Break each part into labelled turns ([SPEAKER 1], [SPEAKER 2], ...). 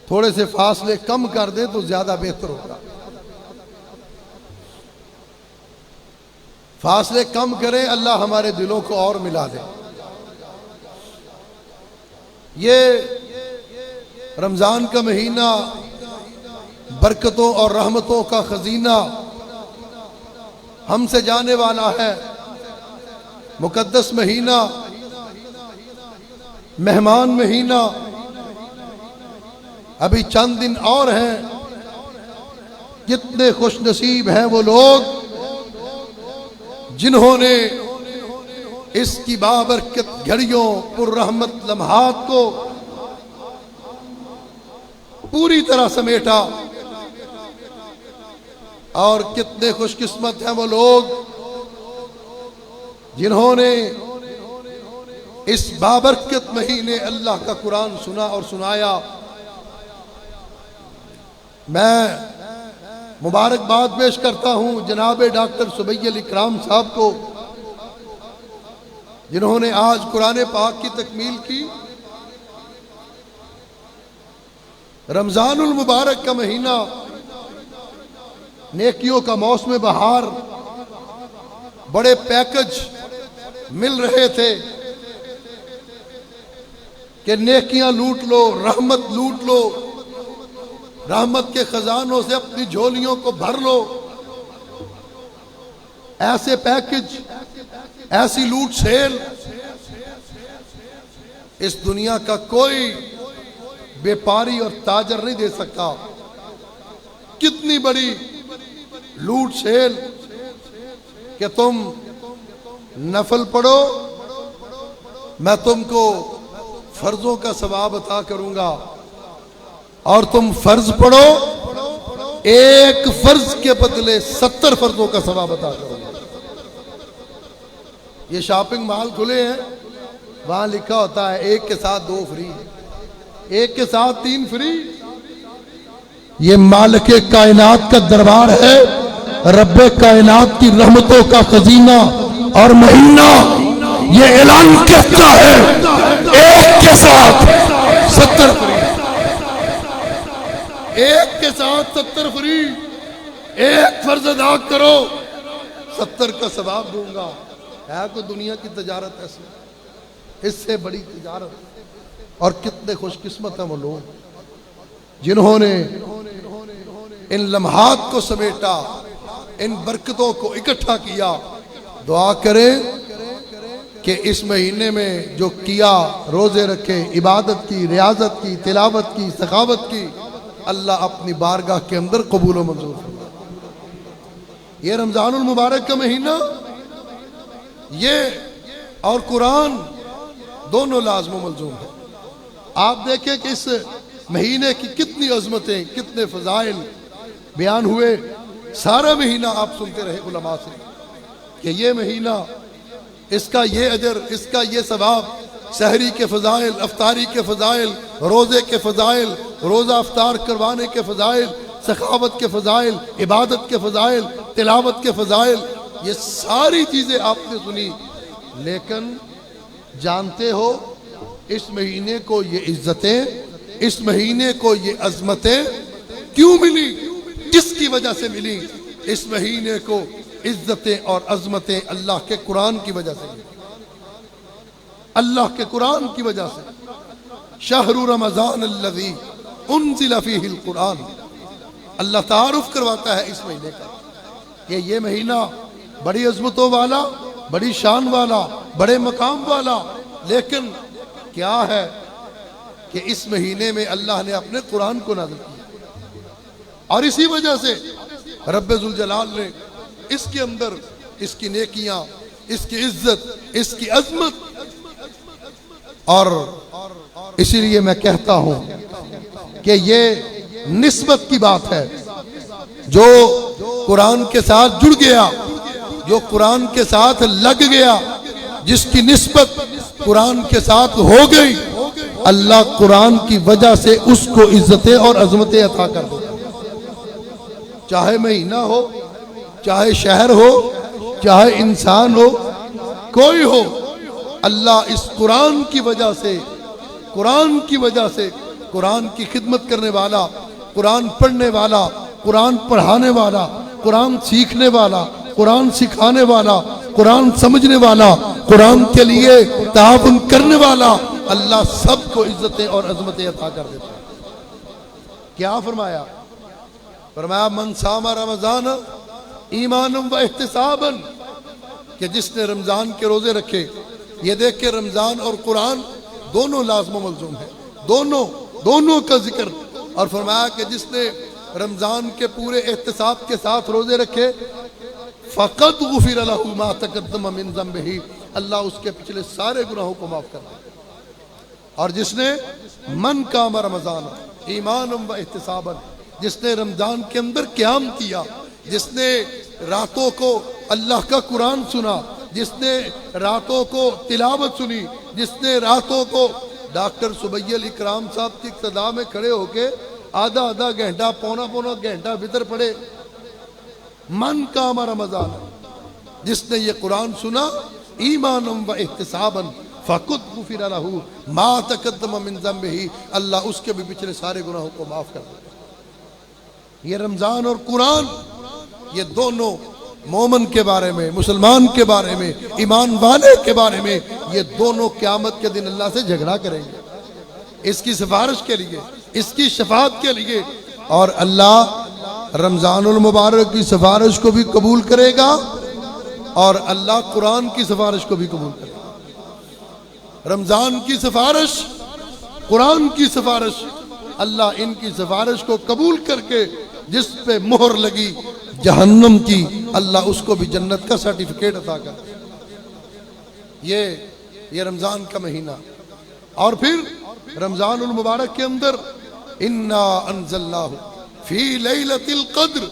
[SPEAKER 1] تھوڑے سے فاصلے کم کر دیں تو زیادہ بہتر ہوگا. فاصلے کم کریں، اللہ ہمارے دلوں کو اور ملا دے. یہ رمضان کا مہینہ برکتوں اور رحمتوں کا خزینہ ہم سے جانے والا ہے. مقدس مہینہ، مہمان مہینہ. ابھی چند دن اور ہیں. کتنے خوش نصیب ہیں وہ لوگ جنہوں نے اس کی بابرکت گھڑیوں پر رحمت لمحات کو پوری طرح سمیٹا. اور کتنے خوش قسمت ہیں وہ لوگ جنہوں نے اس بابرکت مہینے اللہ کا قرآن سنا اور سنایا. میں مبارکباد پیش کرتا ہوں جناب ڈاکٹر صبی الاکرام صاحب کو، جنہوں نے آج قرآن پاک کی تکمیل کی. رمضان المبارک کا مہینہ، نیکیوں کا موسم بہار، بڑے پیکج مل رہے تھے کہ نیکیاں لوٹ لو، رحمت لوٹ لو، رحمت کے خزانوں سے اپنی جھولیوں کو بھر لو. ایسے پیکج، ایسی لوٹ سیل اس دنیا کا کوئی بیپاری اور تاجر نہیں دے سکتا. کتنی بڑی لوٹ سیل کہ تم نفل پڑھو، میں تم کو فرضوں کا ثواب عطا کروں گا، اور تم فرض پڑھو، ایک فرض کے بدلے 70 فرضوں کا ثواب عطا کروں گا. یہ شاپنگ مال کھلے ہیں، وہاں لکھا ہوتا ہے ایک کے ساتھ 2 فری، ایک کے ساتھ 3 فری. یہ مالک کائنات کا دربار ہے، رب کائنات کی رحمتوں کا خزینہ اور مہینہ. یہ اعلان کہتا ہے ایک کے ساتھ 70 فری، ایک کے ساتھ 70 فری. ایک فرض ادا کرو، 70 کا ثواب دوں گا. ہے کوئی دنیا کی تجارت ایسی؟ اس سے بڑی تجارت. اور کتنے خوش قسمت ہیں وہ لوگ جنہوں نے ان لمحات کو سمیٹا، ان برکتوں کو اکٹھا کیا. دعا کریں کہ اس مہینے میں جو کیا، روزے رکھے، عبادت کی، ریاضت کی، تلاوت کی، سخاوت کی، اللہ اپنی بارگاہ کے اندر قبول و منظور فرمائے. یہ رمضان المبارک کا مہینہ، یہ اور قرآن دونوں لازم و ملزوم ہیں. آپ دیکھیں کہ اس مہینے کی کتنی عظمتیں، کتنے فضائل بیان ہوئے. سارا مہینہ آپ سنتے رہے علماء سے کہ یہ مہینہ، اس کا یہ اجر، اس کا یہ ثواب، سحری کے فضائل، افطاری کے فضائل، روزے کے فضائل، روزہ افطار کروانے کے فضائل، سخاوت کے فضائل، عبادت کے فضائل، تلاوت کے فضائل. یہ ساری چیزیں آپ نے سنی، لیکن جانتے ہو اس مہینے کو یہ عزتیں، اس مہینے کو یہ عظمتیں کیوں ملی؟ کس کی وجہ سے ملی؟ اس مہینے کو عزتیں اور عظمتیں اللہ کے قرآن کی وجہ سے ملی، اللہ کے قرآن کی وجہ سے. شہر رمضان الذی انزل فیہ القرآن. اللہ تعارف کرواتا ہے اس مہینے کا کہ یہ مہینہ بڑی عظمتوں والا، بڑی شان والا، بڑے مقام والا. لیکن کیا ہے کہ اس مہینے میں اللہ نے اپنے قرآن کو نازل کیا، اور اسی وجہ سے رب ذوالجلال نے اس کے اندر اس کی نیکیاں، اس کی عزت، اس کی عظمت. اور اسی لیے میں کہتا ہوں کہ یہ نسبت کی بات ہے. جو قرآن کے ساتھ جڑ گیا، جو قرآن کے ساتھ لگ گیا، جس کی نسبت قرآن کے ساتھ ہو گئی، اللہ قرآن کی وجہ سے اس کو عزتیں اور عظمتیں عطا کر دے. چاہے مہینہ ہو، چاہے شہر ہو، چاہے انسان ہو، کوئی ہو، اللہ اس قرآن کی وجہ سے، قرآن کی وجہ سے قرآن کی خدمت کرنے والا، قرآن پڑھنے والا، قرآن پڑھانے والا، قرآن سیکھنے والا، قرآن سکھانے والا، قرآن سمجھنے والا، قرآن کے لیے تعاون کرنے والا، اللہ سب کو عزتیں اور عظمتیں عطا کر دیتا ہے۔ کیا فرمایا؟ فرمایا من صام رمضان ایمانا و احتسابا، کہ جس نے رمضان کے روزے رکھے۔ یہ دیکھ کے رمضان اور قرآن دونوں لازم و ملزوم ہیں، دونوں کا ذکر۔ اور فرمایا کہ جس نے رمضان کے پورے احتساب کے ساتھ روزے رکھے فقط غفر له ما تقدم من ذنبه، اللہ اس کے پچھلے سارے گناہوں کو معاف کر دے۔ اور جس نے من قام رمضان ایمانا و احتسابا، جس نے رمضان کے اندر قیام کیا، جس نے راتوں کو اللہ کا قرآن سنا، جس نے راتوں کو تلاوت سنی، جس نے راتوں کو ڈاکٹر سبیل الاکرام صاحب کی اقتداء میں کھڑے ہو کے آدھا گھنٹہ پونا گھنٹہ وطر پڑھے۔ من قام رمضان، جس نے یہ قرآن سنا ایمانا و احتسابا فقد غفر له ما تقدم من ذنبه، اللہ اس کے بھی پچھلے سارے گناہوں کو معاف کر دے۔ یہ رمضان اور قرآن، یہ دونوں مومن کے بارے میں، مسلمان کے بارے میں، ایمان والے کے بارے میں، یہ دونوں قیامت کے دن اللہ سے جھگڑا کریں گے اس کی سفارش کے لیے، اس کی شفاعت کے لیے۔ اور اللہ رمضان المبارک کی سفارش کو بھی قبول کرے گا اور اللہ قرآن کی سفارش کو بھی قبول کرے گا۔ رمضان کی سفارش، قرآن کی سفارش، اللہ ان کی سفارش کو قبول کر کے جس پہ مہر لگی جہنم کی، اللہ اس کو بھی جنت کا سرٹیفکیٹ عطا کر۔ یہ رمضان کا مہینہ۔ اور پھر رمضان المبارک کے اندر انا انزلناہ فی لیلۃ القدر،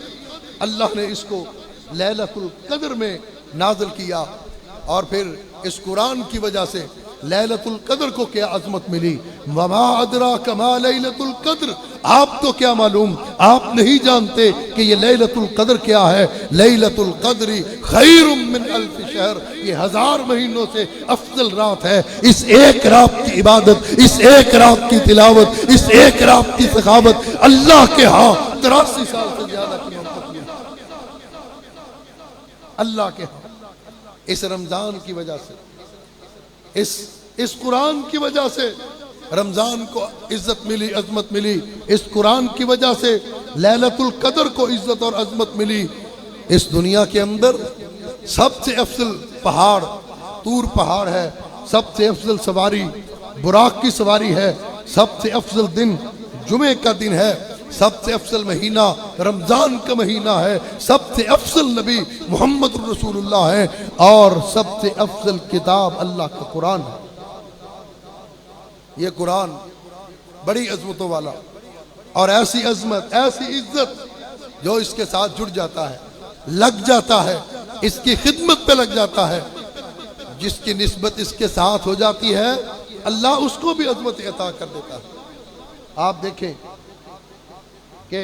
[SPEAKER 1] اللہ نے اس کو لیلۃ القدر میں نازل کیا۔ اور پھر اس قرآن کی وجہ سے لیلۃ القدر کو کیا عظمت ملی۔ وما ادراک ما لیلۃ القدر، آپ تو کیا معلوم، آپ نہیں جانتے کہ یہ لیلۃ القدر کیا ہے۔ لیلۃ القدر خیر من الف شہر، یہ 1000 مہینوں سے افضل رات ہے۔ اس ایک رات کی عبادت، اس ایک رات کی تلاوت، اس ایک رات کی سخاوت اللہ کے ہاں 83 سال سے زیادہ کی محبت ہے اللہ کے ہاں۔ اس رمضان کی وجہ سے، اس قرآن کی وجہ سے رمضان کو عزت ملی، عظمت ملی۔ اس قرآن کی وجہ سے لیلۃ القدر کو عزت اور عظمت ملی۔ اس دنیا کے اندر سب سے افضل پہاڑ طور پہاڑ ہے، سب سے افضل سواری براق کی سواری ہے، سب سے افضل دن جمعے کا دن ہے، سب سے افضل مہینہ رمضان کا مہینہ ہے، سب سے افضل نبی محمد رسول اللہ ہے، اور سب سے افضل کتاب اللہ کا قرآن ہے۔ یہ قرآن بڑی عظمتوں والا، اور ایسی عظمت، ایسی عزت جو اس کے ساتھ جڑ جاتا ہے، لگ جاتا ہے، اس کی خدمت پہ لگ جاتا ہے، جس کی نسبت اس کے ساتھ ہو جاتی ہے، اللہ اس کو بھی عظمت عطا کر دیتا ہے۔ آپ دیکھیں کہ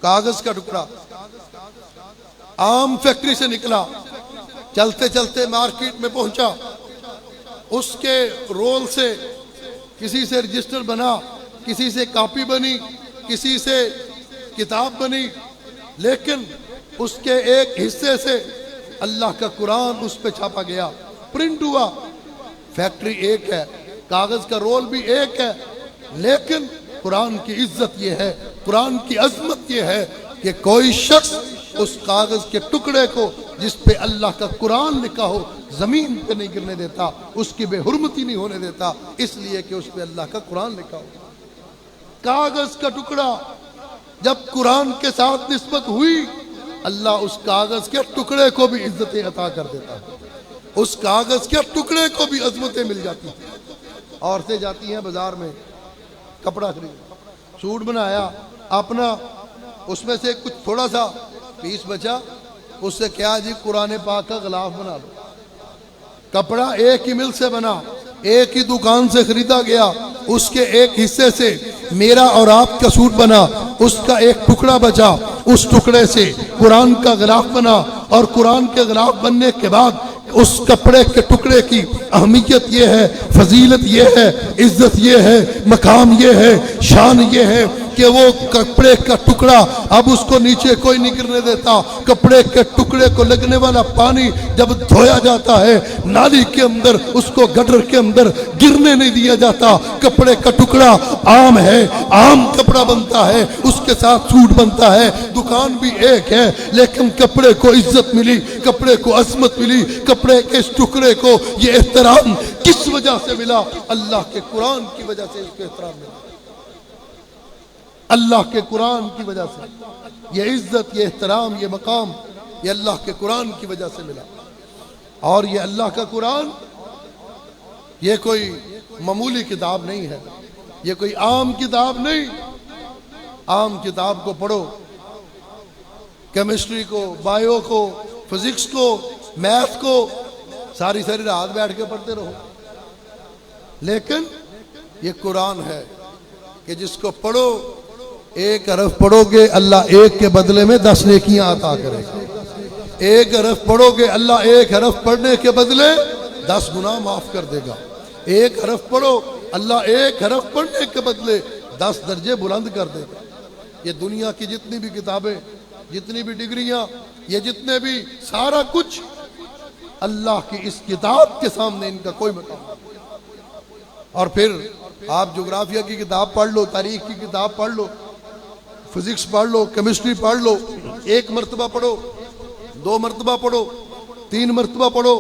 [SPEAKER 1] کاغذ کا ٹکڑا عام فیکٹری سے نکلا، چلتے چلتے مارکیٹ میں پہنچا، اس کے رول سے کسی سے رجسٹر بنا، کسی سے کاپی بنی، کسی سے کتاب بنی، لیکن اس کے ایک حصے سے اللہ کا قرآن اس پہ چھاپا گیا، پرنٹ ہوا۔ فیکٹری ایک ہے، کاغذ کا رول بھی ایک ہے، لیکن قرآن کی عزت یہ ہے، قرآن کی عظمت یہ ہے کہ کوئی شخص اس کاغذ کے ٹکڑے کو جس پہ اللہ کا قرآن لکھا ہو زمین پہ نہیں گرنے دیتا، اس کی بے حرمتی نہیں ہونے دیتا، اس لیے کہ اس پہ اللہ کا قرآن لکھا ہو۔ کاغذ کا ٹکڑا جب قرآن کے ساتھ نسبت ہوئی، اللہ اس کاغذ کے ٹکڑے کو بھی عزتیں عطا کر دیتا ہے، اس کاغذ کے ٹکڑے کو بھی عظمتیں مل جاتی ہیں۔ عورتیں جاتی ہیں بازار میں کپڑا خرید، سوٹ بنایا اپنا، اس میں سے کچھ تھوڑا سا پیس بچا، اس سے کیا جی قرآن پاک کا غلاف بنا لو۔ کپڑا ایک ہی مل سے بنا، ایک ہی دکان سے خریدا گیا، اس کے ایک حصے سے میرا اور آپ کا سوٹ بنا، اس کا ایک ٹکڑا بچا، اس ٹکڑے سے قرآن کا غلاف بنا، اور قرآن کے غلاف بننے کے بعد اس کپڑے کے ٹکڑے کی اہمیت یہ ہے، فضیلت یہ ہے، عزت یہ ہے، مقام یہ ہے، شان یہ ہے کہ وہ کپڑے کا ٹکڑا اب اس کو نیچے کوئی نہیں گرنے دیتا۔ کپڑے کے ٹکڑے کو لگنے والا پانی جب دھویا جاتا ہے نالی کے اندر، اس کو گٹر کے اندر گرنے نہیں دیا جاتا۔ کپڑے کا ٹکڑا عام ہے، عام کپڑا بنتا ہے، اس کے ساتھ سوٹ بنتا ہے، دکان بھی ایک ہے، لیکن کپڑے کو عزت ملی، کپڑے کو عظمت ملی، کپڑے کے اس ٹکڑے کو یہ احترام کس وجہ سے ملا؟ اللہ کے قرآن کی وجہ سے اس کو احترام ملا، اللہ کے قرآن کی وجہ سے یہ عزت، یہ احترام، یہ مقام یہ اللہ کے قرآن کی وجہ سے ملا۔ اور یہ اللہ کا قرآن یہ کوئی معمولی کتاب نہیں ہے، یہ کوئی عام کتاب نہیں۔ عام کتاب کو پڑھو، کیمسٹری کو، بایو کو، فزکس کو، میتھ کو ساری رات بیٹھ کے پڑھتے رہو، لیکن یہ قرآن ہے کہ جس کو پڑھو، ایک حرف پڑھو گے اللہ ایک کے بدلے میں 10 نیکیاں عطا کرے گا۔ ایک حرف پڑھو گے اللہ ایک حرف پڑھنے کے بدلے 10 گناہ معاف کر دے گا۔ ایک حرف پڑھو اللہ ایک حرف پڑھنے کے بدلے 10 درجے بلند کر دے گا۔ یہ دنیا کی جتنی بھی کتابیں، جتنی بھی ڈگریاں، یہ جتنے بھی سارا کچھ اللہ کی اس کتاب کے سامنے ان کا کوئی مقام نہیں۔ اور پھر آپ جغرافیہ کی کتاب پڑھ لو، تاریخ کی کتاب پڑھ لو، فزکس پڑھ لو، کیمسٹری پڑھ لو، ایک مرتبہ پڑھو، 2 مرتبہ پڑھو، 3 مرتبہ پڑھو،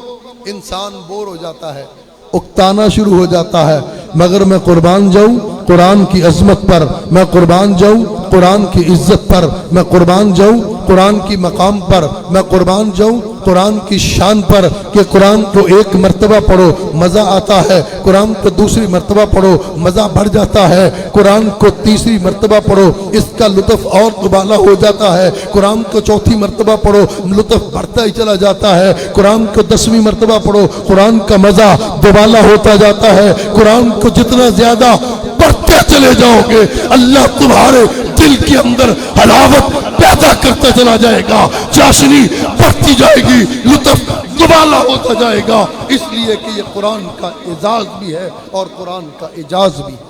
[SPEAKER 1] انسان بور ہو جاتا ہے، اکتانا شروع ہو جاتا ہے۔ مگر میں قربان جاؤں قرآن کی عظمت پر، میں قربان جاؤں قرآن کی عزت پر، میں قربان جاؤں قرآن کی مقام پر، میں قربان جاؤں قرآن کی شان پر کہ قرآن کو ایک مرتبہ پڑھو مزہ آتا ہے، قرآن کو دوسری مرتبہ پڑھو مزہ بڑھ جاتا ہے، قرآن کو تیسری مرتبہ پڑھو اس کا لطف اور دوبالا ہو جاتا ہے، قرآن کو چوتھی مرتبہ پڑھو لطف بڑھتا ہی چلا جاتا ہے، قرآن کو 10ویں مرتبہ پڑھو قرآن کا مزہ دوبالا ہوتا جاتا ہے۔ قرآن کو جتنا زیادہ پڑھتے چلے جاؤ گے اللہ تمہارے دل کے اندر حلاوت پیدا کرتا چلا جائے گا، چاشنی بڑھتی جائے گی، لطف دوبالا ہوتا جائے گا، اس لیے کہ یہ قرآن کا اعزاز بھی ہے اور قرآن کا اعجاز بھی ہے۔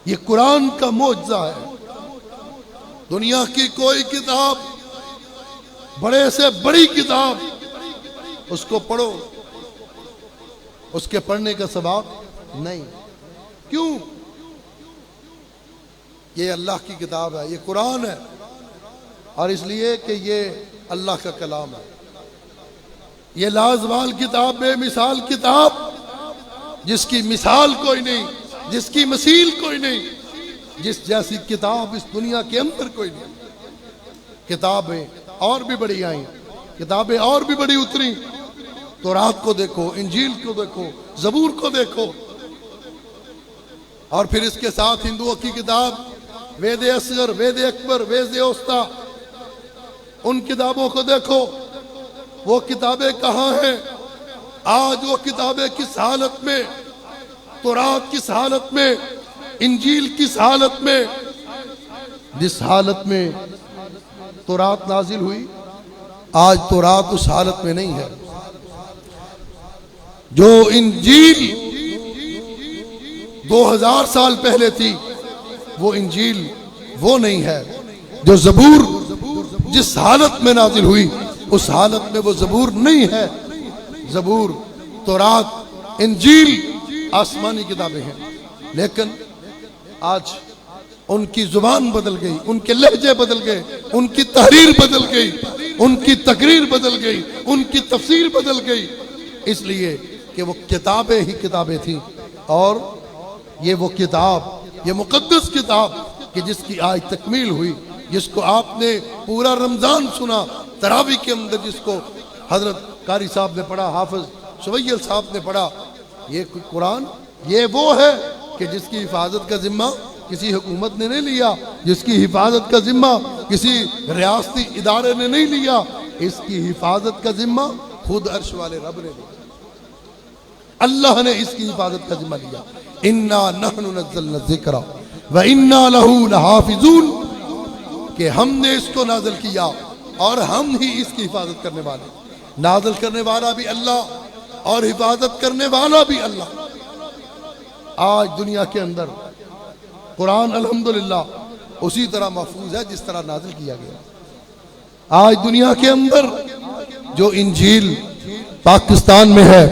[SPEAKER 1] یہ قرآن کا معجزہ ہے۔ دنیا کی کوئی کتاب، بڑے سے بڑی کتاب، اس کو پڑھو، اس کے پڑھنے کا ثواب نہیں۔ کیوں؟ یہ اللہ کی کتاب ہے، یہ قرآن ہے، اور اس لیے کہ یہ اللہ کا کلام ہے۔ یہ لازوال کتاب، بے مثال کتاب، جس کی مثال کوئی نہیں، جس کی مثیل کوئی نہیں، جس جیسی کتاب اس دنیا کے اندر کوئی نہیں۔ کتابیں اور بھی بڑی آئیں، کتابیں اور بھی بڑی اتری، تورات کو دیکھو، انجیل کو دیکھو، زبور کو دیکھو، اور پھر اس کے ساتھ ہندوؤں کی کتاب وید اصغر، وید اکبر، وید اوسطا، ان کتابوں کو دیکھو۔ وہ کتابیں کہاں ہیں آج؟ وہ کتابیں کس حالت میں؟ تورات کس حالت میں؟ انجیل کس حالت میں؟ جس حالت میں تورات نازل ہوئی آج تورات اس حالت میں نہیں ہے۔ جو انجیل 2000 سال پہلے تھی وہ انجیل وہ نہیں ہے۔ جو زبور جس حالت میں نازل ہوئی اس حالت میں وہ زبور نہیں ہے۔ زبور، تورات، انجیل آسمانی کتابیں ہیں، لیکن آج ان کی زبان بدل گئی، ان کے لہجے بدل گئے، ان کی تحریر بدل گئی، ان کی تقریر بدل گئی، ان کی تفسیر بدل گئی، اس لیے کہ وہ کتابیں ہی کتابیں تھیں۔ اور یہ وہ کتاب، یہ مقدس کتاب کہ جس کی آج تکمیل ہوئی، جس کو آپ نے پورا رمضان سنا، تراویح کے اندر جس کو حضرت قاری صاحب نے پڑھا، حافظ شویل صاحب نے پڑھا، یہ قرآن یہ وہ ہے کہ جس کی حفاظت کا ذمہ کسی حکومت نے نہیں لیا، جس کی حفاظت کا ذمہ کسی ریاستی ادارے نے نہیں لیا، اس کی حفاظت کا ذمہ خود عرش والے رب نے لیا، اللہ نے اس کی حفاظت کا ذمہ لیا۔ اِنَّا نَحْنُ نَزَّلْنَا الذِّكْرَ وَإِنَّا لَهُ لَحَافِظُونَ، کہ ہم نے اس کو نازل کیا اور ہم ہی اس کی حفاظت کرنے والے۔ نازل کرنے والا بھی اللہ اور حفاظت کرنے والا بھی اللہ۔ آج دنیا کے اندر قرآن الحمدللہ اسی طرح محفوظ ہے جس طرح نازل کیا گیا۔ آج دنیا کے اندر جو انجیل پاکستان میں ہے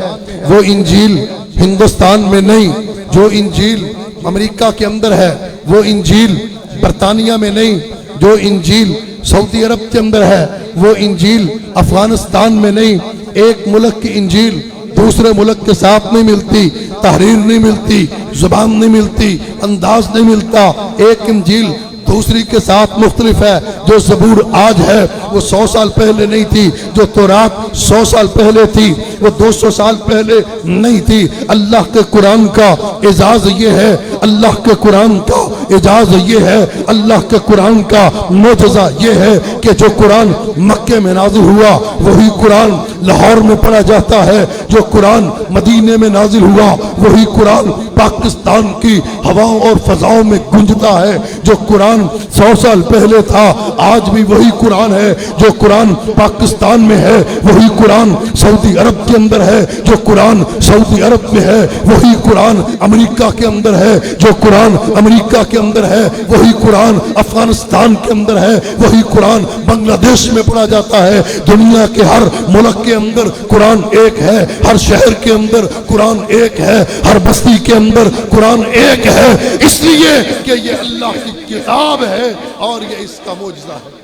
[SPEAKER 1] وہ انجیل ہندوستان میں نہیں، جو انجیل امریکہ کے اندر ہے وہ انجیل برطانیہ میں نہیں، جو انجیل سعودی عرب کے اندر ہے وہ انجیل افغانستان میں نہیں۔ ایک ملک کی انجیل دوسرے ملک کے ساتھ نہیں ملتی، تحریر نہیں ملتی، زبان نہیں ملتی، انداز نہیں ملتا۔ ایک انجیل دوسری کے ساتھ مختلف ہے۔ جو زبور آج ہے وہ 100 سال پہلے نہیں تھی، جو تورات 100 سال پہلے تھی وہ 200 سال پہلے نہیں تھی۔ اللہ کے قرآن کا اعزاز یہ ہے، اللہ کے قرآن کا اعزاز یہ ہے، اللہ کے قرآن کا معجزہ یہ ہے کہ جو قرآن مکے میں نازل ہوا وہی قرآن لاہور میں پڑھا جاتا ہے، جو قرآن مدینے میں نازل ہوا وہی قرآن پاکستان کی ہواؤں اور فضاؤں میں گونجتا ہے۔ جو قرآن 100 سال پہلے تھا آج بھی وہی قرآن ہے، جو قرآن پاکستان میں ہے وہی قرآن سعودی عرب کے اندر ہے، جو قرآن سعودی عرب میں ہے وہی قرآن امریکہ کے اندر ہے، جو قرآن امریکہ کے اندر ہے وہی قرآن افغانستان کے اندر ہے، وہی قرآن بنگلہ دیش میں پڑھا جاتا ہے۔ دنیا کے ہر ملک کے اندر قرآن ایک ہے، ہر شہر کے اندر قرآن ایک ہے، ہر بستی کے اندر قرآن ایک ہے، اس لیے کہ یہ اللہ کی کتاب ہے اور یہ اس کا معجزہ ہے۔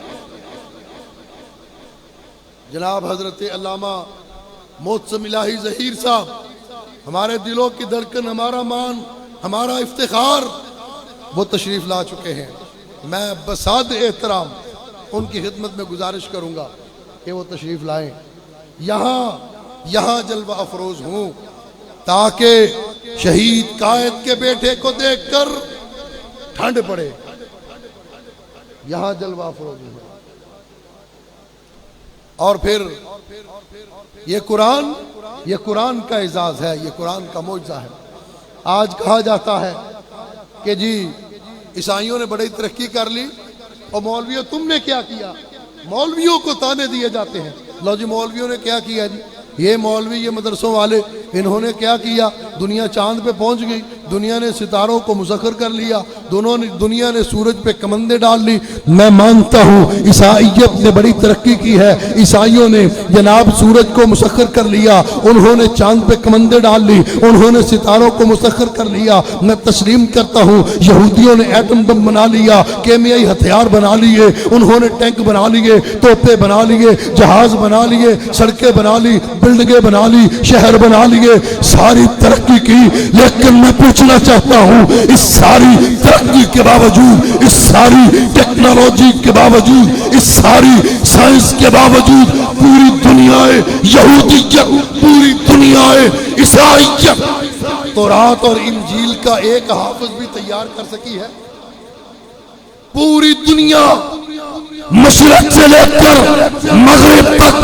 [SPEAKER 1] جناب حضرت علامہ محتسم الہی ظہیر صاحب ہمارے دلوں کی دھڑکن، ہمارا مان، ہمارا افتخار، وہ تشریف لا چکے ہیں۔ میں بساد احترام ان کی خدمت میں گزارش کروں گا کہ وہ تشریف لائیں، یہاں جلوہ افروز ہوں تاکہ شہید قائد کے بیٹے کو دیکھ کر ٹھنڈ پڑے، یہاں جلوہ افروز ہوں۔ اور پھر یہ قرآن کا اعزاز ہے، یہ قرآن کا معجزہ ہے۔ آج کہا جاتا ہے کہ جی عیسائیوں نے بڑی ترقی کر لی اور مولویوں تم نے کیا کیا؟ مولویوں کو تانے دیے جاتے ہیں، لو جی مولویوں نے کیا کیا جی؟ یہ مولوی، یہ مدرسوں والے، انہوں نے کیا کیا؟ دنیا چاند پہ پہنچ گئی، دنیا نے ستاروں کو مسخر کر لیا، دنیا نے سورج پہ کمندیں ڈال لی۔ میں مانتا ہوں عیسائیت نے بڑی ترقی کی ہے، عیسائیوں نے جناب سورج کو مسخر کر لیا، انہوں نے چاند پہ کمندیں ڈال لی، انہوں نے ستاروں کو مسخر کر لیا۔ میں تسلیم کرتا ہوں یہودیوں نے ایٹم بم بنا لیا، کیمیائی ہتھیار بنا لیے، انہوں نے ٹینک بنا لیے، توپے بنا لیے، جہاز بنا لیے، سڑکیں بنا لی، بلڈنگیں بنا لی، شہر بنا لیے، ساری ترقی کی۔ لیکن میں پوچھنا چاہتا ہوں اس ساری ترقی کے باوجود، اس ساری ٹیکنالوجی کے باوجود، اس ساری سائنس کے باوجود پوری دنیا یہودیت، پوری دنیا عیسائیت تورات اور انجیل کا ایک حافظ بھی تیار کر سکی ہے؟ پوری دنیا مشرق سے لے کر مغرب تک،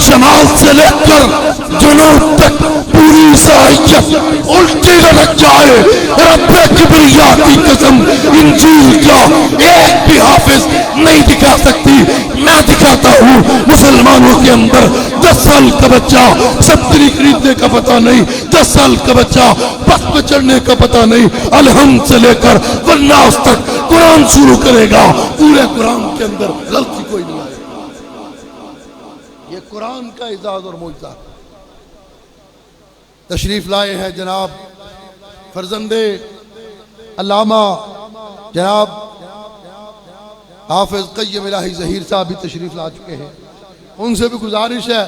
[SPEAKER 1] شمال سے لے کر جنوب تک پوری عیسائیت الٹی لٹک جائے، رب کبریا کی قسم انجیل کا ایک بھی حافظ نہیں دکھا سکتی۔ میں دکھاتا ہوں مسلمانوں کے اندر 10 سال کا بچہ سبتری خریدنے کا پتہ نہیں، 10 سال کا بچہ بس پہ چڑھنے کا پتہ نہیں، الحمد سے لے کر والناس تک قرآن شروع کرے گا، پورے قرآن کے اندر غلطی کوئی نہیں آئے گا۔ یہ قرآن کا اعزاز اور معجزہ۔ تشریف لائے ہیں جناب فرزند علامہ جناب حافظ قیم الہی ظہیر صاحب بھی تشریف لا چکے ہیں، ان سے بھی گزارش ہے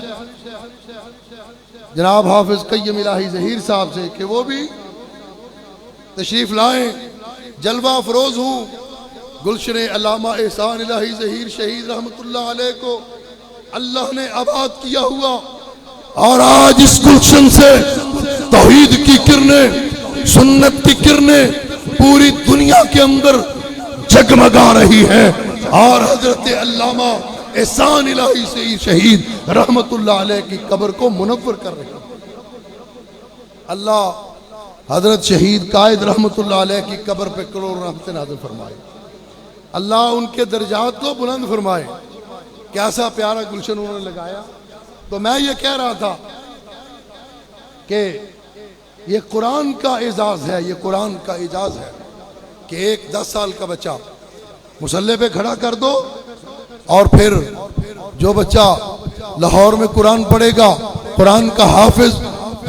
[SPEAKER 1] جناب حافظ قیم الہی ظہیر صاحب سے کہ وہ بھی تشریف لائیں، جلوہ افروز ہوں۔ گلشن علامہ احسان الہی ظہیر شہید رحمت اللہ علیہ کو اللہ نے آباد کیا ہوا، اور آج اس گلشن سے توحید کی کرنیں، سنت کی کرنیں پوری دنیا کے اندر جگمگا رہی ہیں، اور حضرت علامہ احسان الہی ظہیر شہید رحمت اللہ علیہ کی قبر کو منور کر رہے ہیں۔ اللہ حضرت شہید قائد رحمت اللہ علیہ کی قبر پہ کروڑ رحمت نازل فرمائے، اللہ ان کے درجات کو بلند فرمائے۔ کیسا پیارا گلشن انہوں نے لگایا، تو میں یہ کہہ رہا تھا کہ یہ قرآن کا اعزاز ہے، یہ قرآن کا اعزاز ہے کہ ایک 10 سال کا بچہ مصلی پہ کھڑا کر دو، اور پھر جو بچہ لاہور میں قرآن پڑھے گا، قرآن کا حافظ،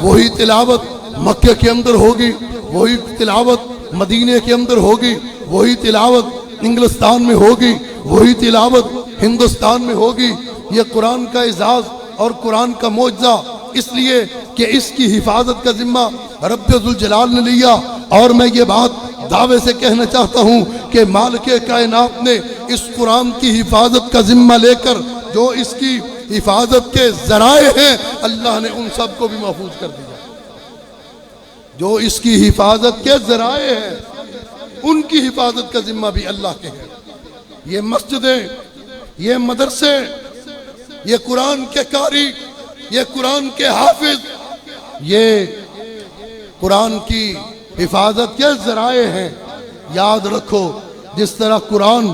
[SPEAKER 1] وہی تلاوت مکہ کے اندر ہوگی، وہی تلاوت مدینے کے اندر ہوگی، وہی تلاوت انگلستان میں ہوگی، وہی تلاوت ہندوستان میں ہوگی۔ یہ قرآن کا اعزاز اور قرآن کا معجزہ اس لیے کہ اس کی حفاظت کا ذمہ رب ذوالجلال نے لیا، اور میں یہ بات دعوے سے کہنا چاہتا ہوں کہ مالک کائنات نے اس قرآن کی حفاظت کا ذمہ لے کر جو اس کی حفاظت کے ذرائع ہیں، اللہ نے ان سب کو بھی محفوظ کر دیا۔ جو اس کی حفاظت کے ذرائع ہیں ان کی حفاظت کا ذمہ بھی اللہ کے ہے۔ یہ مسجدیں، یہ مدرسے، یہ قرآن کے قاری، یہ قرآن کے حافظ، یہ قرآن کی حفاظت کے ذرائع ہیں۔ یاد رکھو، جس طرح قرآن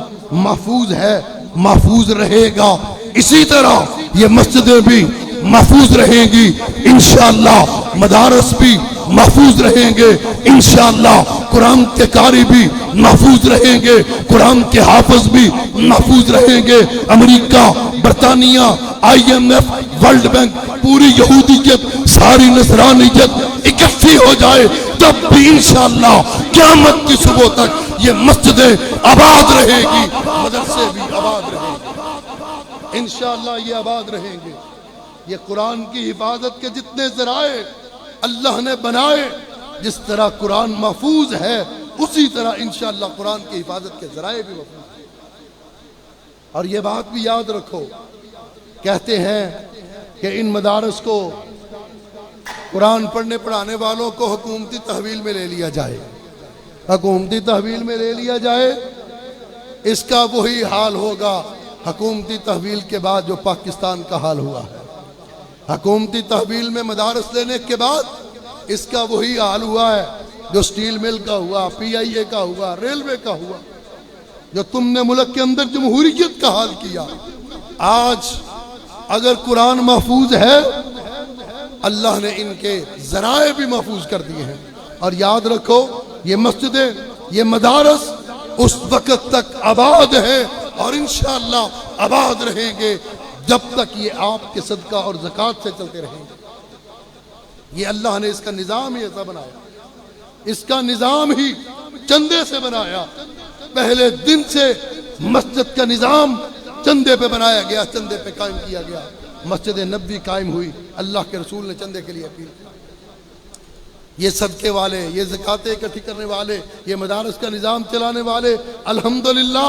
[SPEAKER 1] محفوظ ہے، محفوظ رہے گا، اسی طرح یہ مسجدیں بھی محفوظ رہیں گی انشاءاللہ، مدارس بھی محفوظ رہیں گے انشاءاللہ، قرآن کے قاری بھی محفوظ رہیں گے، قرآن کے حافظ بھی محفوظ رہیں گے۔ امریکہ، برطانیہ، IMF، ورلڈ بینک، پوری یہودیت، ساری نصرانیت اکٹھی ہو جائے تب بھی انشاءاللہ قیامت کی صبح تک یہ مسجدیں آباد رہیں گی، مدرسے بھی آباد رہیں گے انشاءاللہ، یہ آباد رہیں گے۔ یہ قرآن کی حفاظت کے جتنے ذرائع اللہ نے بنائے، جس طرح قرآن محفوظ ہے اسی طرح انشاءاللہ قرآن کی حفاظت کے ذرائع بھی محفوظ ہیں۔ اور یہ بات بھی یاد رکھو، کہتے ہیں کہ ان مدارس کو، قرآن پڑھنے پڑھانے والوں کو حکومتی تحویل میں لے لیا جائے، حکومتی تحویل میں لے لیا جائے، اس کا وہی حال ہوگا حکومتی تحویل کے بعد جو پاکستان کا حال ہوا ہے۔ حکومتی تحویل میں مدارس لینے کے بعد اس کا وہی حال ہوا ہے جو سٹیل مل کا ہوا، PIA کا ہوا، ریلوے کا ہوا، جو تم نے ملک کے اندر جمہوریت کا حال کیا۔ آج اگر قرآن محفوظ ہے، اللہ نے ان کے ذرائع بھی محفوظ کر دیے ہیں۔ اور یاد رکھو، یہ مسجدیں، یہ مدارس اس وقت تک آباد ہیں اور انشاءاللہ آباد رہیں گے جب تک یہ آپ کے صدقہ اور زکوٰۃ سے چلتے رہیں گے۔ یہ اللہ نے اس کا نظام ہی ایسا بنایا، اس کا نظام ہی چندے سے بنایا۔ پہلے دن سے مسجد کا نظام چندے پہ بنایا گیا، چندے پہ قائم کیا گیا۔ مسجد نبوی قائم ہوئی، اللہ کے رسول نے چندے کے لیے اپیل کی۔ یہ صدقے والے، یہ زکاتیں اکٹھی کرنے والے، یہ مدارس کا نظام چلانے والے، الحمدللہ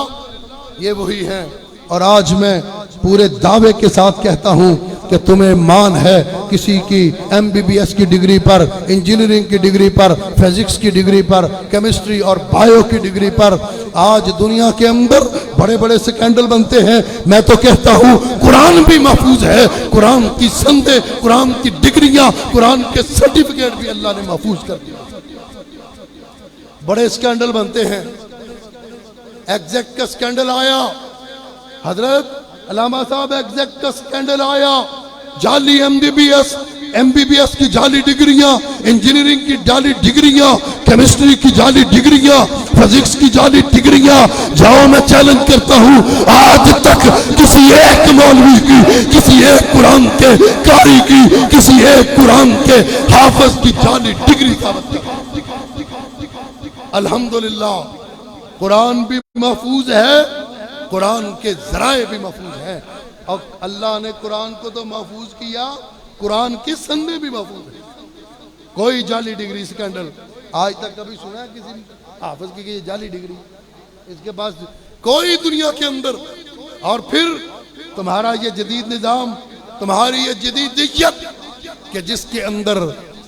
[SPEAKER 1] یہ وہی ہیں۔ اور آج میں پورے دعوے کے ساتھ کہتا ہوں کہ تمہیں مان ہے کسی کی MBBS کی ڈگری پر، انجینئرنگ کی ڈگری پر، فزکس کی ڈگری پر، کیمسٹری اور بائیو کی ڈگری پر۔ آج دنیا کے اندر بڑے بڑے سکینڈل بنتے ہیں، میں تو کہتا ہوں قرآن بھی محفوظ ہے، قرآن کی سندیں، قرآن کی ڈگریاں، قرآن کے سرٹیفکیٹ بھی اللہ نے محفوظ کر دیا۔ بڑے سکینڈل بنتے ہیں، ایگزیکٹ کا سکینڈل آیا، حضرت علامہ صاحب ایگزیکٹ کا سکینڈل آیا، جعلی MBBS کی جعلی ڈگریاں، انجینئرنگ کی جعلی ڈگریاں، کیمسٹری کی جعلی ڈگریاں، فزکس کی جعلی ڈگریاں۔ جاؤ، میں چیلنج کرتا ہوں، آج تک کسی ایک مولوی کی، کسی ایک قرآن کے قاری کی، کسی ایک قرآن کے حافظ کی جعلی ڈگری ثابت کرو۔ الحمدللہ قرآن بھی محفوظ ہے، قرآن کے ذرائع بھی محفوظ ہیں۔ اور اللہ نے قرآن کو تو محفوظ کیا، قرآن کی سندیں بھی محفوظ ہیں۔ کوئی جعلی ڈگری سکینڈل آج تک کبھی سنا ہے کسی حافظ کی کہ یہ جعلی ڈگری اس کے پاس؟ کوئی دنیا کے اندر۔ اور پھر تمہارا یہ جدید نظام، تمہاری یہ جدید دیت کہ جس کے اندر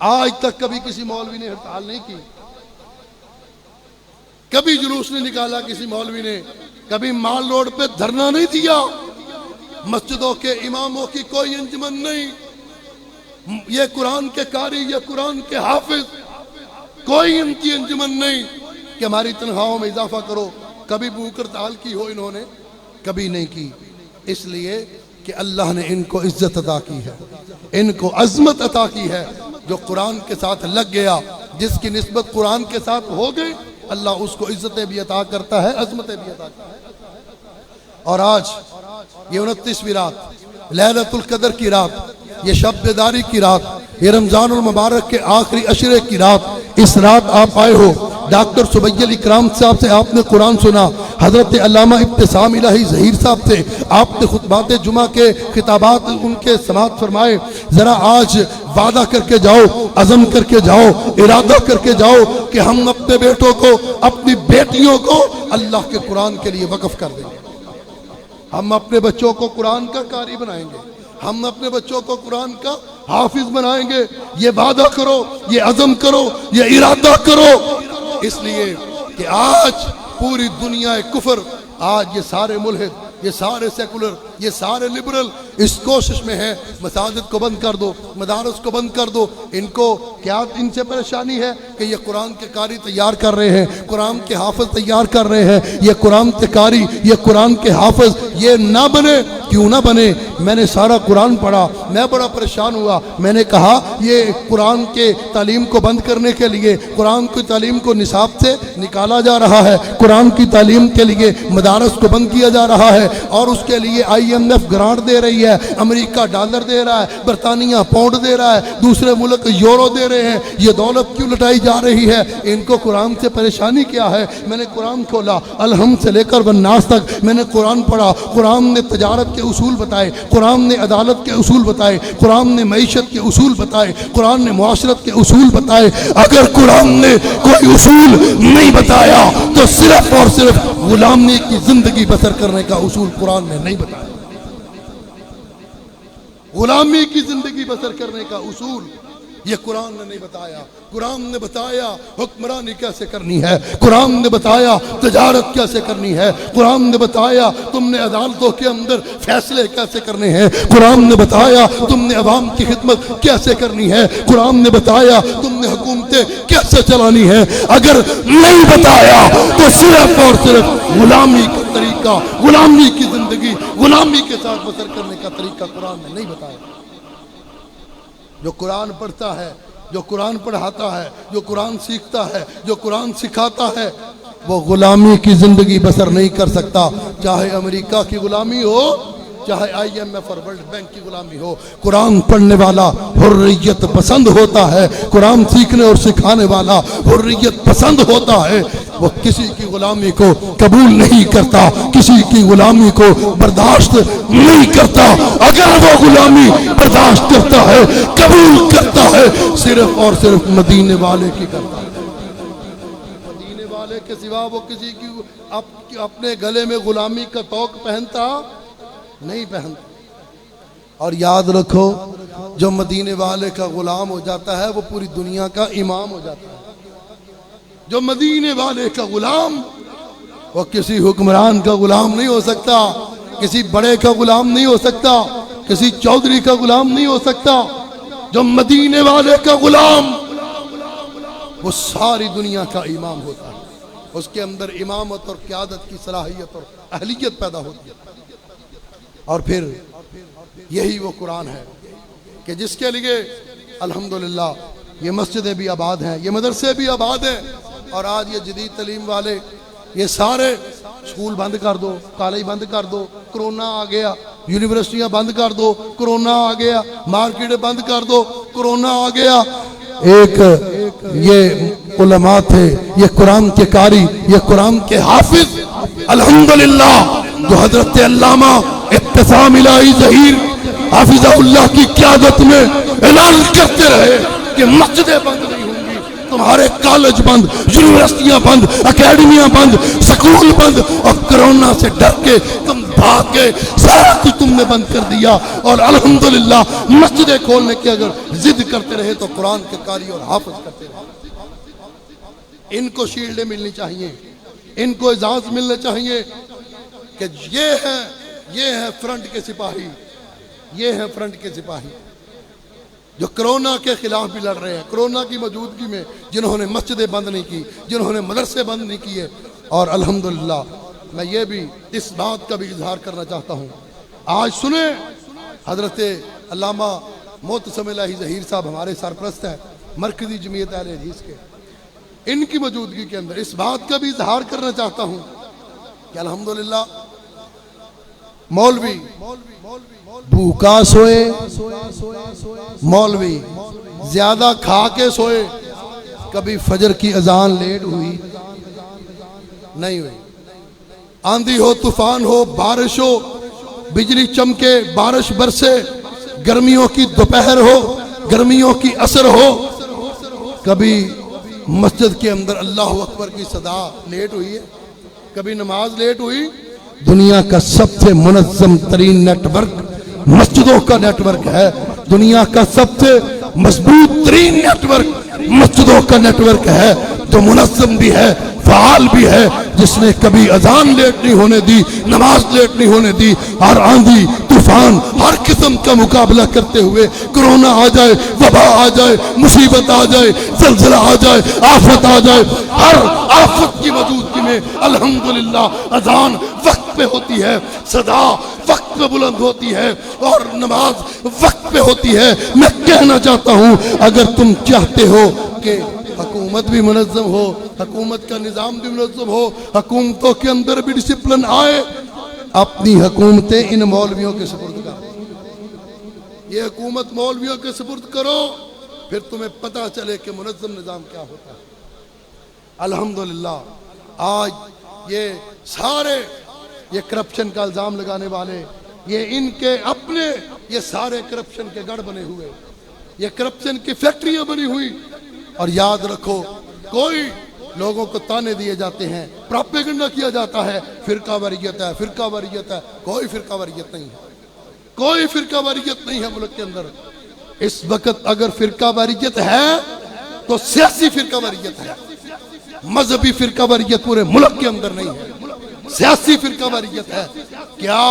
[SPEAKER 1] آج تک کبھی کسی مولوی نے ہڑتال نہیں کی، کبھی جلوس نہیں نکالا کسی مولوی نے، کبھی مال روڈ پہ دھرنا نہیں دیا، مسجدوں کے اماموں کی کوئی انجمن نہیں، یہ قرآن کے قاری، یہ قرآن کے حافظ، کوئی ان کی انجمن نہیں کہ ہماری تنخواہوں میں اضافہ کرو۔ کبھی بھوک ہڑتال کی ہو انہوں نے؟ کبھی نہیں کی، اس لیے کہ اللہ نے ان کو عزت عطا کی ہے، ان کو عظمت عطا کی ہے۔ جو قرآن کے ساتھ لگ گیا، جس کی نسبت قرآن کے ساتھ ہو گئی، اللہ اس کو عزتیں بھی عطا کرتا ہے، عظمتیں بھی عطا کرتا ہے۔ اور آج یہ 29ویں رات، لیلۃ القدر کی رات، یہ شب بیداری کی رات، یہ رمضان المبارک کے آخری عشرے کی رات، اس رات آپ آئے ہو۔ ڈاکٹر سبیل اکرام صاحب سے آپ نے قرآن سنا، حضرت علامہ ابتسام الہی ظہیر صاحب سے آپ نے خطبات جمعہ کے خطابات ان کے سماعت فرمائے۔ ذرا آج وعدہ کر کے جاؤ، عزم کر کے جاؤ، ارادہ کر کے جاؤ کہ ہم اپنے بیٹوں کو، اپنی بیٹیوں کو اللہ کے قرآن کے لیے وقف کر دیں گے، ہم اپنے بچوں کو قرآن کا قاری بنائیں گے، ہم اپنے بچوں کو قرآن کا حافظ بنائیں گے۔ یہ وعدہ کرو، یہ عزم کرو، یہ ارادہ کرو، اس لیے کہ آج پوری دنیا کفر، آج یہ سارے ملحد، یہ سارے سیکولر، یہ سارے لبرل اس کوشش میں ہیں مساجد کو بند کر دو، مدارس کو بند کر دو۔ ان کو کیا ان سے پریشانی ہے کہ یہ قرآن کے قاری تیار کر رہے ہیں، قرآن کے حافظ تیار کر رہے ہیں، یہ قرآن کے قاری، یہ قرآن کے حافظ یہ نہ بنے۔ کیوں نہ بنے؟ میں نے سارا قرآن پڑھا، میں بڑا پریشان ہوا، میں نے کہا یہ قرآن کے تعلیم کو بند کرنے کے لیے، قرآن کی تعلیم کو نصاب سے نکالا جا رہا ہے، قرآن کی تعلیم کے لیے مدارس کو بند کیا جا رہا ہے، اور اس کے لیے IMF گرانٹ دے رہی ہے، امریکہ ڈالر دے رہا ہے، برطانیہ پاؤنڈ دے رہا ہے، دوسرے ملک یورو دے رہے ہیں، یہ دولت کیوں لٹائی جا رہی ہے؟ ان کو قرآن سے پریشانی کیا ہے؟ میں نے قرآن کھولا، الحمد سے لے کر والناس تک میں نے قرآن پڑھا، قرآن نے تجارت کے اصول بتائے، قرآن نے عدالت کے اصول بتائے، قرآن نے معیشت کے اصول بتائے، قرآن نے معاشرت کے اصول بتائے۔ اگر قرآن نے کوئی اصول نہیں بتایا تو صرف اور صرف غلامی کی زندگی بسر کرنے کا اصول قرآن نے نہیں بتایا۔ غلامی کی زندگی بسر کرنے کا اصول یہ قرآن نے نہیں بتایا۔ قرآن نے بتایا حکمرانی کیسے کرنی ہے، قرآن نے بتایا تجارت کیسے کرنی ہے، قرآن نے بتایا تم نے عدالتوں کے اندر فیصلے کیسے کرنے ہیں، قرآن نے بتایا تم نے عوام کی خدمت کیسے کرنی ہے، قرآن نے بتایا تم نے حکومتیں کیسے چلانی ہیں۔ اگر نہیں بتایا تو صرف اور صرف غلامی کا طریقہ، غلامی کی زندگی، غلامی کے ساتھ بسر کرنے کا طریقہ قرآن نے نہیں بتایا۔ جو قرآن پڑھتا ہے، جو قرآن پڑھاتا ہے، جو قرآن سیکھتا ہے، جو قرآن سکھاتا ہے، وہ غلامی کی زندگی بسر نہیں کر سکتا، چاہے امریکہ کی غلامی ہو، چاہے IMF اور ورلڈ بینک کی غلامی ہو۔ قرآن پڑھنے والا حریت پسند ہوتا ہے، قرآن سیکھنے اور سکھانے والا حریت پسند ہوتا ہے، وہ کسی کی غلامی کو قبول نہیں کرتا، کسی کی غلامی کو برداشت نہیں کرتا۔ اگر وہ غلامی برداشت کرتا ہے، قبول کرتا ہے، صرف اور صرف مدینے والے کی کرتا ہے، مدینے والے کے سوا وہ کسی کی اپنے گلے میں غلامی کا توق پہنتا نہیں پہنتا۔ اور یاد رکھو جو مدینے والے کا غلام ہو جاتا ہے وہ پوری دنیا کا امام ہو جاتا ہے۔ جو مدینے والے کا غلام، وہ کسی حکمران کا غلام نہیں ہو سکتا، کسی بڑے کا غلام نہیں ہو سکتا، کسی چودھری کا غلام نہیں ہو سکتا۔ جو مدینے والے کا غلام، وہ ساری دنیا کا امام ہوتا ہے، اس کے اندر امامت اور قیادت کی صلاحیت اور اہلیت پیدا ہوتی ہے۔ اور پھر یہی وہ قرآن ہے کہ جس کے لیے الحمدللہ یہ مسجدیں بھی آباد ہیں، یہ مدرسے بھی آباد ہیں، اور آج یہ جدید تعلیم والے یہ سارے اسکول بند کر دو، کالج بند کر دو، کرونا آ گیا، یونیورسٹیاں بند کر دو، کرونا آ گیا، مارکیٹیں بند کر دو، کرونا آ گیا۔ ایک یہ علماء تھے، یہ قرآن کے قاری، یہ قرآن کے حافظ الحمدللہ، جو حضرت علامہ ابتسام الہی ظہیر حافظہ اللہ کی قیادت میں اعلان کرتے رہے کہ مسجدیں بند نہیں ہوں گی، تمہارے کالج بند، یونیورسٹیاں بند، اکیڈمیاں بند، سکول بند، اور کرونا سے ڈر کے تم بھاگ گئے، سارا کچھ تم نے بند کر دیا، اور الحمدللہ مسجدیں کھولنے کی اگر ضد کرتے رہے تو قرآن کے قاری اور حافظ کرتے رہے۔ ان کو شیلڈیں ملنی چاہیے، ان کو اعزاز ملنے چاہیے کہ یہ ہے فرنٹ کے سپاہی، یہ ہے فرنٹ کے سپاہی جو کرونا کے خلاف بھی لڑ رہے ہیں، کرونا کی موجودگی میں جنہوں نے مسجدیں بند نہیں کی، جنہوں نے مدرسے بند نہیں کیے۔ اور الحمدللہ میں یہ بھی اس بات کا بھی اظہار کرنا چاہتا ہوں، آج سنیں حضرت علامہ معتصم الہی ظہیر صاحب ہمارے سرپرست ہیں مرکزی جمعیت اہل حدیث کے، ان کی موجودگی کے اندر اس بات کا بھی اظہار کرنا چاہتا ہوں کہ الحمدللہ مولوی بھوکا سوئے، مولوی زیادہ کھا کے سوئے، کبھی فجر کی اذان لیٹ ہوئی نہیں ہوئی، آندھی ہو طوفان ہو بارش ہو، بجلی چمکے بارش برسے، گرمیوں کی دوپہر ہو گرمیوں کی عصر ہو، کبھی مسجد کے اندر اللہ اکبر کی صدا لیٹ ہوئی ہے، کبھی نماز لیٹ ہوئی۔ دنیا کا سب سے منظم ترین نیٹ ورک مسجدوں کا نیٹ ورک ہے، دنیا کا سب سے مضبوط ترین نیٹ ورک مسجدوں کا نیٹ ورک ہے، جو منظم بھی ہے فعال بھی ہے، جس نے کبھی اذان لیٹ نہیں ہونے دی، نماز لیٹ نہیں ہونے دی، اور آندھی طوفان ہر قسم کا مقابلہ کرتے ہوئے، کرونا آ جائے، وبا آ جائے، مصیبت آ جائے، زلزلہ آ جائے، آفت آ جائے، ہر آفت کی موجودگی میں الحمدللہ اذان وقت پہ ہوتی ہے، صدا وقت پہ بلند ہوتی ہے، اور نماز وقت پہ ہوتی ہے۔ میں کہنا چاہتا ہوں اگر تم چاہتے ہو کہ حکومت بھی منظم ہو، حکومت کا نظام بھی منظم ہو، حکومتوں کے اندر بھی ڈسپلن آئے، اپنی حکومتیں ان مولویوں کے سپرد کرو، یہ حکومت مولویوں کے سپرد کرو، پھر تمہیں پتہ چلے کہ منظم نظام کیا ہوتا ہے۔ الحمدللہ آج یہ سارے یہ کرپشن کا الزام لگانے والے، یہ ان کے اپنے یہ سارے کرپشن کے گڑھ بنے ہوئے، یہ کرپشن کی فیکٹریاں بنی ہوئی۔ اور یاد رکھو، کوئی لوگوں کو تانے دیے جاتے ہیں، پروپیگنڈا کیا جاتا ہے، فرقہ واریت ہے، فرقہ واریت ہے، کوئی فرقہ واریت نہیں ہے، کوئی فرقہ واریت نہیں ہے ملک کے اندر۔ اس وقت اگر فرقہ واریت ہے تو سیاسی فرقہ واریت ہے، مذہبی فرقہ واریت پورے ملک کے اندر نہیں ہے، سیاسی فرقہ واریت ہے۔ کیا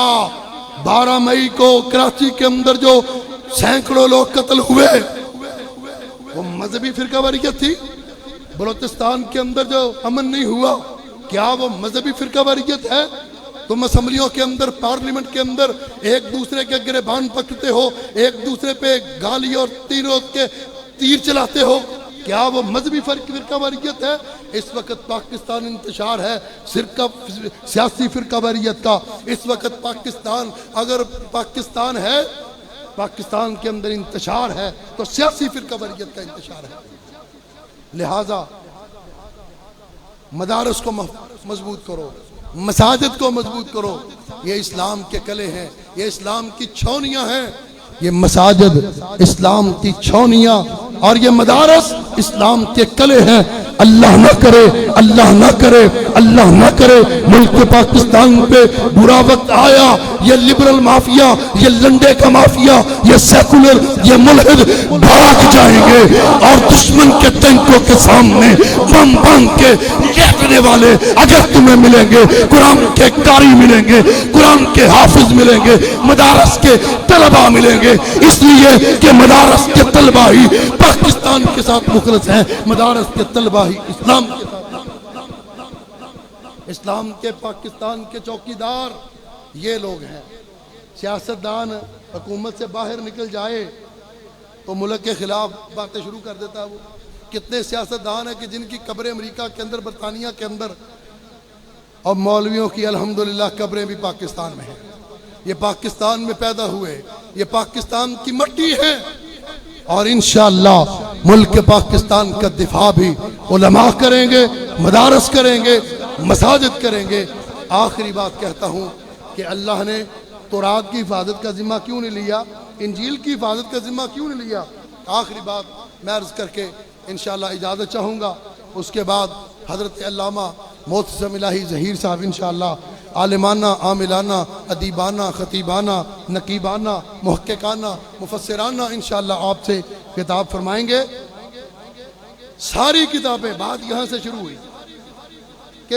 [SPEAKER 1] 12 مئی کو کراچی کے اندر جو سینکڑوں لوگ قتل ہوئے وہ مذہبی فرقہ واریت تھی؟ بلوچستان کے اندر جو امن نہیں ہوا کیا وہ مذہبی فرقہ واریت ہے؟ تم اسمبلیوں کے اندر، پارلیمنٹ کے اندر ایک دوسرے کے گریبان پکڑتے ہو، ایک دوسرے پہ گالی اور تیر چلاتے ہو، کیا وہ مذہبی فرقہ واریت ہے؟ اس وقت پاکستان انتشار ہے سیاسی فرقہ واریت کا۔ اس وقت پاکستان، اگر پاکستان ہے، پاکستان کے اندر انتشار ہے تو سیاسی فرقہ واریت کا انتشار ہے۔ لہذا مدارس کو مضبوط کرو، مساجد کو مضبوط کرو، یہ اسلام کے کلے ہیں، یہ اسلام کی چھاؤنیاں ہیں، یہ مساجد اسلام کی چھاؤنیاں اور یہ مدارس اسلام کے کلے ہیں۔ اللہ نہ کرے، اللہ نہ کرے، اللہ نہ کرے ملک پاکستان پہ برا وقت آیا، یہ لبرل مافیا، یہ لنڈے کا مافیا، یہ سیکولر، یہ ملحد بھاگ جائیں گے اور دشمن کے ٹینکوں کے سامنے بم باندھ کے لیٹنے والے اگر تمہیں ملیں گے، قرآن کے قاری ملیں گے، قرآن کے حافظ ملیں گے، مدارس کے طلبہ ملیں گے، اس لیے کہ مدارس کے طلبہ ہی پاکستان کے ساتھ مخلص ہیں، مدارس کے طلبہ ہی اسلام کے ساتھ، اسلام کے پاکستان کے چوکیدار یہ لوگ ہیں۔ سیاستدان حکومت سے باہر نکل جائے تو ملک کے خلاف باتیں شروع کر دیتا ہے۔ وہ کتنے سیاستدان ہیں کہ جن کی قبریں امریکہ کے اندر، برطانیہ کے اندر، اور مولویوں کی الحمدللہ قبریں بھی پاکستان میں ہیں۔ یہ پاکستان میں پیدا ہوئے، یہ پاکستان کی مٹی ہے، اور انشاءاللہ ملک پاکستان کا دفاع بھی علماء کریں گے، مدارس کریں گے، مساجد کریں گے۔ آخری بات کہتا ہوں کہ اللہ نے تورات کی حفاظت کا ذمہ کیوں نہیں لیا، انجیل کی حفاظت کا ذمہ کیوں نہیں لیا؟ آخری بات میں عرض کر کے انشاءاللہ اجازت چاہوں گا، اس کے بعد حضرت علامہ معتصم الہی ظہیر صاحب انشاءاللہ عالمانہ، عاملانہ، ادیبانہ، خطیبانہ، نقیبانہ، محققانہ، مفسرانہ انشاءاللہ آپ سے خطاب فرمائیں گے۔ ساری کتابیں، بات یہاں سے شروع ہوئی کہ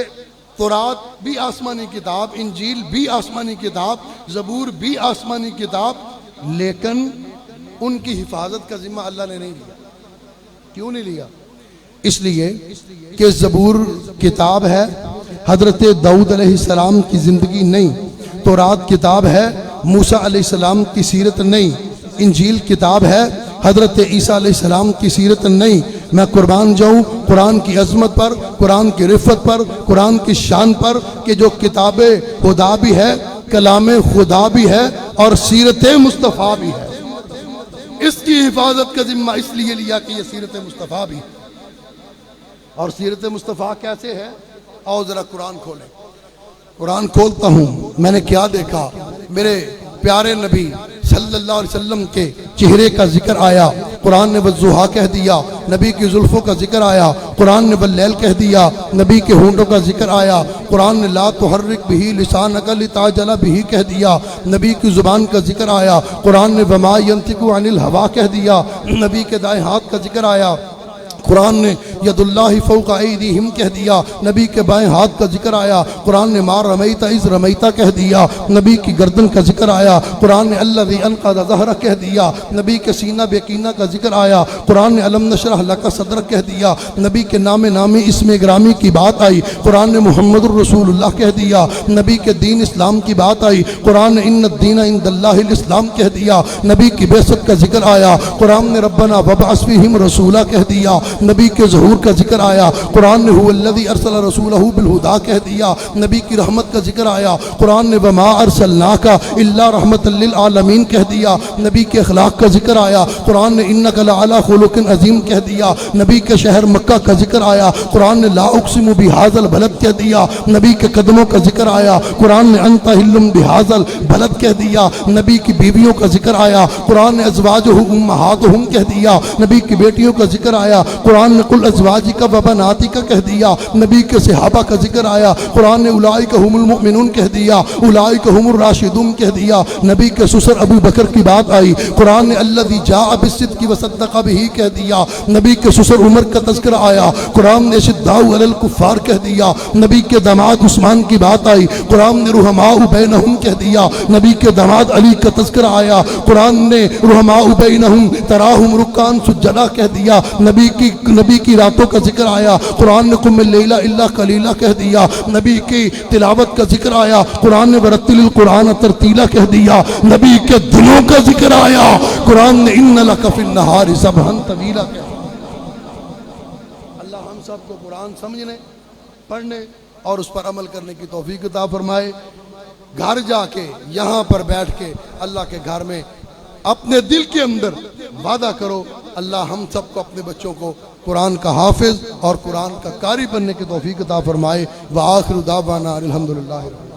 [SPEAKER 1] تورات بھی آسمانی کتاب، انجیل بھی آسمانی کتاب، زبور بھی آسمانی کتاب، لیکن ان کی حفاظت کا ذمہ اللہ نے نہیں لیا۔ کیوں نہیں لیا؟ اس لیے کہ زبور کتاب ہے، حضرت داؤد علیہ السلام کی زندگی نہیں، تورات کتاب ہے، موسیٰ علیہ السلام کی سیرت نہیں، انجیل کتاب ہے، حضرت عیسیٰ علیہ السلام کی سیرت نہیں۔ میں قربان جاؤں قرآن کی عظمت پر، قرآن کی رفت پر، قرآن کی شان پر کہ جو کتاب خدا بھی ہے، کلام خدا بھی ہے اور سیرت مصطفیٰ بھی ہے۔ اس کی حفاظت کا ذمہ اس لیے لیا کہ یہ سیرت مصطفیٰ بھی ہے۔ اور سیرت مصطفیٰ کیسے ہے؟ آؤ ذرا قرآن کھولیں۔ قرآن کھولتا ہوں، میں نے کیا دیکھا؟ میرے پیارے نبی صلی اللہ علیہ وسلم کے چہرے کا ذکر آیا، قرآن نے والضحیٰ کہہ دیا۔ نبی کی زلفوں کا ذکر آیا، قرآن نے واللیل کہہ دیا۔ نبی کے ہونٹوں کا ذکر آیا، قرآن نے لا تحرک بہ لسانک لتعجل بہ کہہ دیا۔ نبی کی زبان کا ذکر آیا، قرآن نے وما ینطق عن الہویٰ کہہ دیا۔ نبی کے دائیں ہاتھ کا ذکر آیا، قرآن نے ید اللہ فوق ایدیہم کہہ دیا۔ نبی کے بائیں ہاتھ کا ذکر آیا، قرآن نے ما رمیت اذ رمیت کہہ دیا۔ نبی کی گردن کا ذکر آیا، قرآن نے الذی انقض ظہرک کہہ دیا۔ نبی کے سینہ بے کینہ کا ذکر آیا، قرآن نے الم نشرح لک صدرک کہہ دیا۔ نبی کے نام نامی اسم گرامی کی بات آئی، قرآن نے محمد الرسول اللہ کہہ دیا۔ نبی کے دین اسلام کی بات آئی، قرآن نے ان الدین عند اللہ الاسلام کہہ دیا۔ نبی کی بعثت کا ذکر آیا، قرآن نے ربنا وابعث فیہم رسولا کہہ دیا۔ نبی کے ظہور کا ذکر آیا، قرآن نے هو الذی ارسل رسولہ بالہدیٰ کہہ دیا۔ نبی کی رحمت کا ذکر آیا، قرآن نے وما ارسلناک الا رحمۃ للعالمین کہہ دیا۔ نبی کے اخلاق کا ذکر آیا، قرآن نے انک لعلی خلق عظیم کہہ دیا۔ نبی کے شہر مکہ کا ذکر آیا، قرآن نے لا اقسم بہذا البلد کہہ دیا۔ نبی کے قدموں کا ذکر آیا، قرآن نے انت حل بہذا البلد کہہ دیا۔ نبی کی بیویوں کا ذکر آیا، قرآن نے ازواجہ امہاتہم کہہ دیا۔ نبی کی بیٹیوں کا ذکر آیا، قرآن نے قل ازواجک و بناتک کہہ دیا۔ نبی کے صحابہ کا ذکر آیا، قرآن نے اولئک هم المؤمنون کہہ دیا، اولئک هم الراشدون کہہ دیا۔ نبی کے سسر ابو بکر کی بات آئی، قرآن نے الذی جاء بالصدق وصدق به کہہ دیا۔ نبی کے سسر عمر کا تذکرہ آیا، قرآن نے اشداء علی الکفار کہہ دیا۔ نبی کے داماد عثمان کی بات آئی، قرآن نے رحماء بینہم کہہ دیا۔ نبی کے داماد علی کا تذکرہ آیا، قرآن نے رحماء بینہم تراہم رکعا سجدا کہہ دیا۔ نبی کی راتوں کا ذکر آیا، قرآن نے قم اللیل الا قلیلا کہہ دیا۔ نبی کی تلاوت کا ذکر آیا، قرآن نے ورتل القرآن ترتیلا کہہ دیا۔ نبی کے دلوں کا ذکر آیا، قرآن نے ان لک فی النہار سبحا طویلا کہہ دیا۔ اللہ ہم سب کو قرآن سمجھنے، پڑھنے اور اس پر عمل کرنے کی توفیق عطا فرمائے۔ گھر جا کے، یہاں پر بیٹھ کے اللہ کے گھر میں اپنے دل کے اندر وعدہ کرو، اللہ ہم سب کو اپنے بچوں کو قرآن کا حافظ اور قرآن کا قاری بننے کی توفیق عطا فرمائے۔ وآخر دعوانا الحمدللہ۔